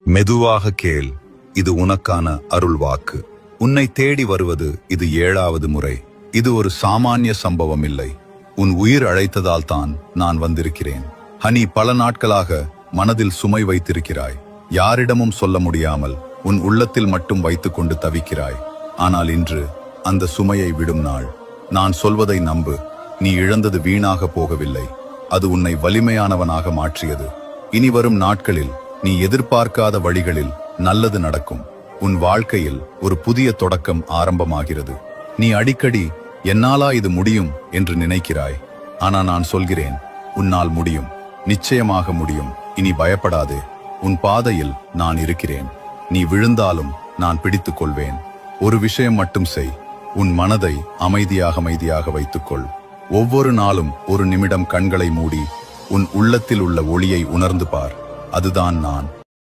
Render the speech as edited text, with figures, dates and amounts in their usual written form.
மெதுவாக கேள், இது உனக்கான அருள் வாக்கு. உன்னை தேடி வருவது இது 7வது முறை. இது ஒரு சாமானிய சம்பவம் இல்லை. உன் உயிர் அழைத்ததால் தான் நான் வந்திருக்கிறேன். ஹனி, பல நாட்களாக மனதில் சுமை வைத்திருக்கிறாய். யாரிடமும் சொல்ல முடியாமல் உன் உள்ளத்தில் மட்டும் வைத்துக் கொண்டு தவிக்கிறாய். ஆனால் இன்று அந்த சுமையை விடும் நாள். நான் சொல்வதை நம்பு. நீ இழந்தது வீணாக போகவில்லை. அது உன்னை வலிமையானவனாக மாற்றியது. இனி வரும் நாட்களில் நீ எதிர்பார்க்காத வழிகளில் நல்லது நடக்கும். உன் வாழ்க்கையில் ஒரு புதிய தொடக்கம் ஆரம்பமாகிறது. நீ அடிக்கடி என்னாலா இது முடியும் என்று நினைக்கிறாய். ஆனா நான் சொல்கிறேன், உன்னால் முடியும். நிச்சயமாக முடியும். இனி பயப்படாதே. உன் பாதையில் நான் இருக்கிறேன். நீ விழுந்தாலும் நான் பிடித்துக் கொள்வேன். ஒரு விஷயம் மட்டும் செய். உன் மனதை அமைதியாக வைத்துக்கொள். ஒவ்வொரு நாளும் ஒரு நிமிடம் கண்களை மூடி உன் உள்ளத்தில் உள்ள ஒளியை உணர்ந்து பார். அதுதான் நான்.